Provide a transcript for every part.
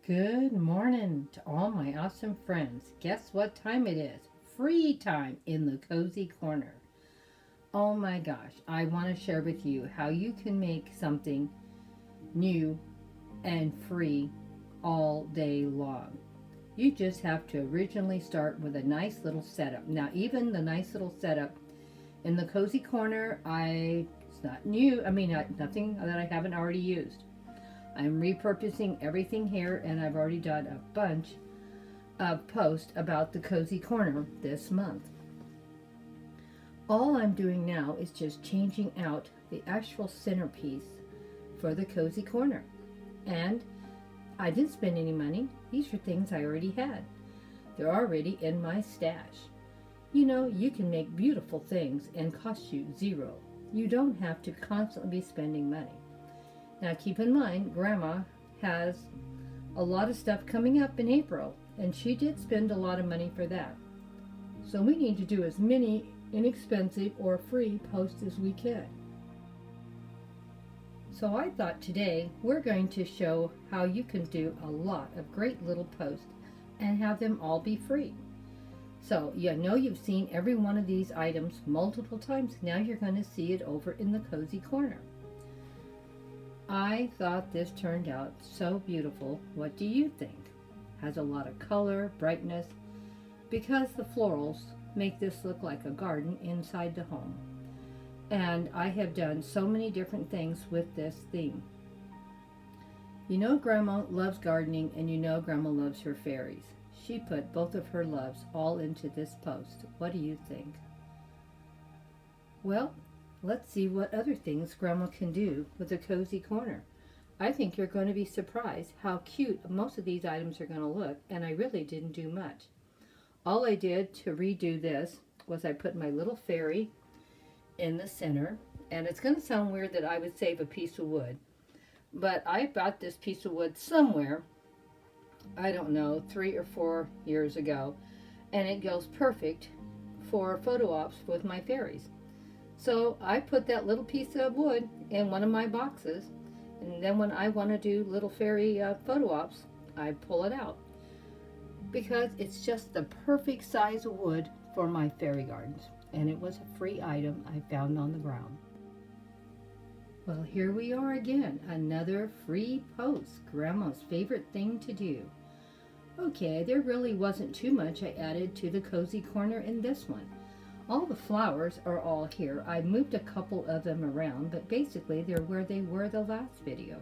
Good morning to all my awesome friends. Guess what time it is? Free time in the Cozy Corner. Oh my gosh, I want to share with you how you can make something new and free all day long. You just have to originally start with a nice little setup. Now, even the nice little setup in the Cozy Corner, it's not new. Nothing that I haven't already used. I'm repurposing everything here, and I've already done a bunch of posts about the Cozy Corner this month. All I'm doing now is just changing out the actual centerpiece for the Cozy Corner. And I didn't spend any money. These are things I already had. They're already in my stash. You know, you can make beautiful things and cost you zero. You don't have to constantly be spending money. Now keep in mind, Grandma has a lot of stuff coming up in April, and she did spend a lot of money for that. So we need to do as many inexpensive or free posts as we can. So I thought today we're going to show how you can do a lot of great little posts and have them all be free. So you know you've seen every one of these items multiple times. Now you're going to see it over in the Cozy Corner. I thought this turned out so beautiful. What do you think? Has a lot of color, brightness, because the florals make this look like a garden inside the home. And I have done so many different things with this theme. You know Grandma loves gardening, and you know Grandma loves her fairies. She put both of her loves all into this post. What do you think? Well, let's see what other things Grandma can do with a Cozy Corner. I think you're going to be surprised how cute most of these items are going to look, and I really didn't do much. All I did to redo this was I put my little fairy in the center, and it's going to sound weird that I would save a piece of wood, but I bought this piece of wood somewhere, I don't know, 3 or 4 years ago, and it goes perfect for photo ops with my fairies. So I put that little piece of wood in one of my boxes, and then when I want to do little fairy photo ops, I pull it out because it's just the perfect size of wood for my fairy gardens, and it was a free item I found on the ground. Well, here we are again, another free post, Grandma's favorite thing to do. Okay, there really wasn't too much I added to the Cozy Corner in this one. All the flowers are all here. I moved a couple of them around, but basically they're where they were the last video.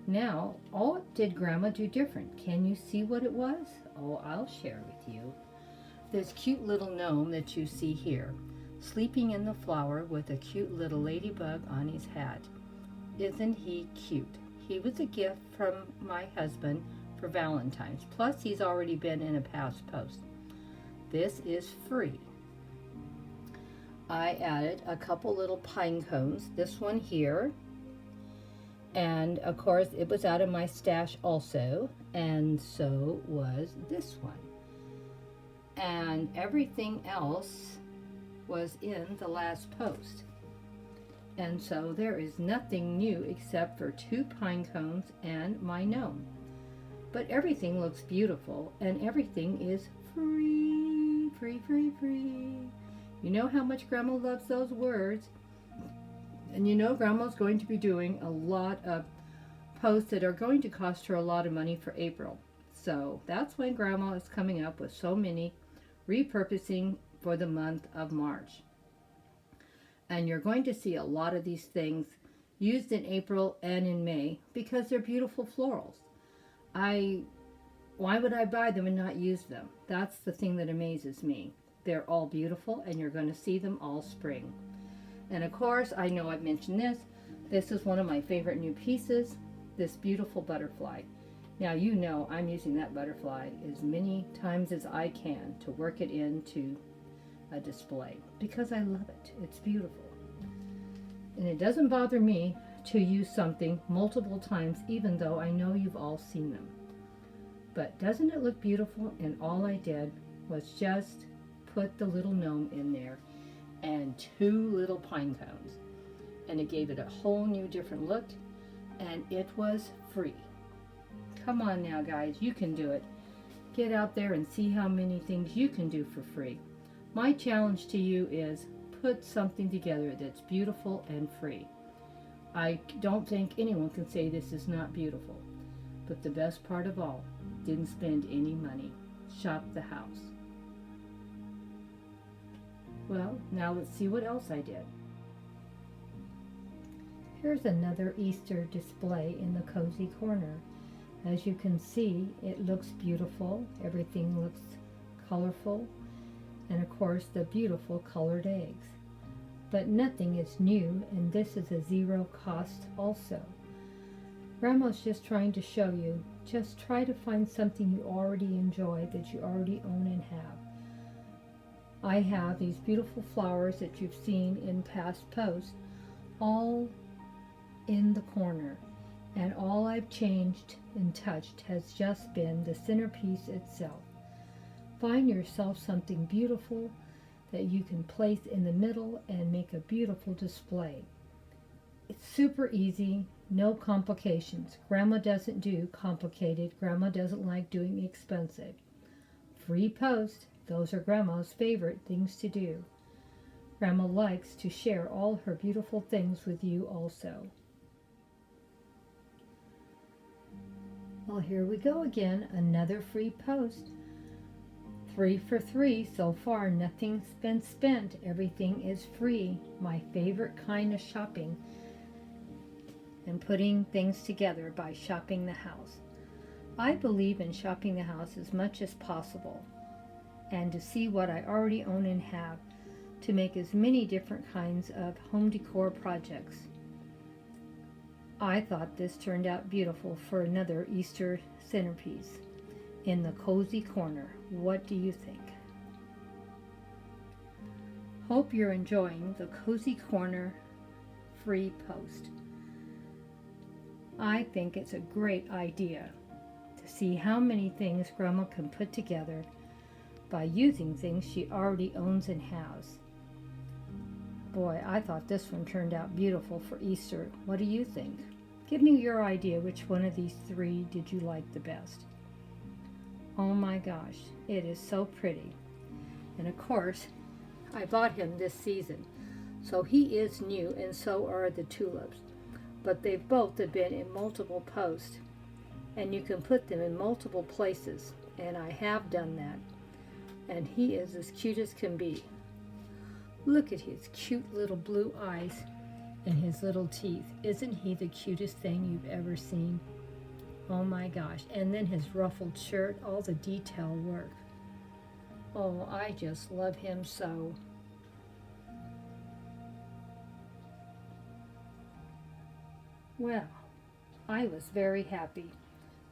Now, what did Grandma do different? Can you see what it was? Oh, I'll share with you. This cute little gnome that you see here, sleeping in the flower with a cute little ladybug on his hat. Isn't he cute? He was a gift from my husband for Valentine's. Plus, he's already been in a past post. This is free. I added a couple little pine cones, this one here, and of course it was out of my stash also, and so was this one. And everything else was in the last post. And so there is nothing new except for 2 pine cones and my gnome. But everything looks beautiful, and everything is free, free, free, free. You know how much Grandma loves those words. And you know Grandma's going to be doing a lot of posts that are going to cost her a lot of money for April. So that's when Grandma is coming up with so many repurposing for the month of March. And you're going to see a lot of these things used in April and in May because they're beautiful florals. Why would I buy them and not use them? That's the thing that amazes me. They're all beautiful, and you're going to see them all spring. And of course, I know I've mentioned this. This is one of my favorite new pieces, this beautiful butterfly. Now you know I'm using that butterfly as many times as I can to work it into a display because I love it. It's beautiful. And it doesn't bother me to use something multiple times, even though I know you've all seen them. But doesn't it look beautiful? And all I did was just put the little gnome in there and 2 little pine cones, and it gave it a whole new different look, and it was free. Come on now, guys, you can do it. Get out there and see how many things you can do for free. My challenge to you is put something together that's beautiful and free. I don't think anyone can say this is not beautiful. But the best part of all, didn't spend any money. Shop the house. Well, now let's see what else I did. Here's another Easter display in the cozy corner. As you can see, it looks beautiful. Everything looks colorful. And of course, the beautiful colored eggs. But nothing is new, and this is a zero cost also. Grandma's just trying to show you, just try to find something you already enjoy, that you already own and have. I have these beautiful flowers that you've seen in past posts, all in the corner. And all I've changed and touched has just been the centerpiece itself. Find yourself something beautiful that you can place in the middle and make a beautiful display. It's super easy, no complications. Grandma doesn't do complicated. Grandma doesn't like doing expensive. Free post, those are Grandma's favorite things to do. Grandma likes to share all her beautiful things with you also. Well, here we go again, another free post. 3 for 3 so far, nothing's been spent, everything is free. My favorite kind of shopping and putting things together by shopping the house. I believe in shopping the house as much as possible and to see what I already own and have to make as many different kinds of home decor projects. I thought this turned out beautiful for another Easter centerpiece in the cozy corner. What do you think? Hope you're enjoying the cozy corner free post. I think it's a great idea to see how many things Grandma can put together by using things she already owns and has. Boy, I thought this one turned out beautiful for Easter. What do you think? Give me your idea, which one of these three did you like the best? Oh my gosh, it is so pretty. And of course, I bought him this season, so he is new and so are the tulips. But they both have been in multiple posts, and you can put them in multiple places, and I have done that. And he is as cute as can be. Look at his cute little blue eyes and his little teeth. Isn't he the cutest thing you've ever seen? Oh my gosh. And then his ruffled shirt, all the detail work. Oh, I just love him so. Well, I was very happy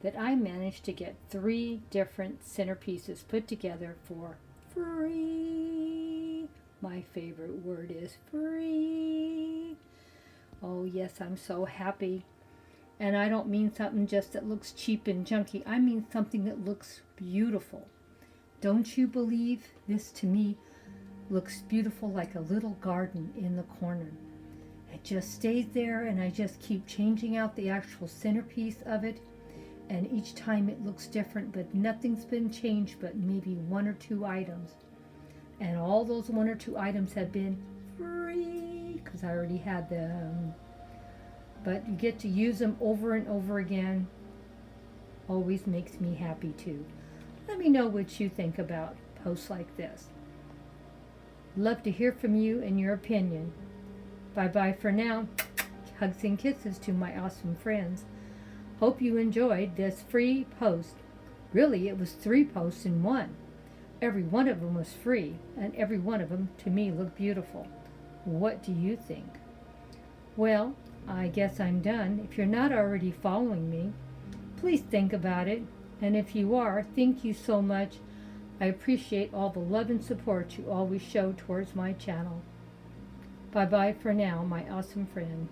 that I managed to get 3 different centerpieces put together for free. My favorite word is free. Oh yes, I'm so happy. And I don't mean something just that looks cheap and junky. I mean something that looks beautiful. Don't you believe? This to me looks beautiful, like a little garden in the corner. It just stays there, and I just keep changing out the actual centerpiece of it. And each time it looks different, but nothing's been changed but maybe 1 or 2 items. And all those 1 or 2 items have been free because I already had them. But you get to use them over and over again. Always makes me happy too. Let me know what you think about posts like this. Love to hear from you and your opinion. Bye-bye for now. Hugs and kisses to my awesome friends. Hope you enjoyed this free post. Really, it was 3 posts in one. Every one of them was free, and every one of them, to me, looked beautiful. What do you think? Well, I guess I'm done. If you're not already following me, please think about it. And if you are, thank you so much. I appreciate all the love and support you always show towards my channel. Bye-bye for now, my awesome friend.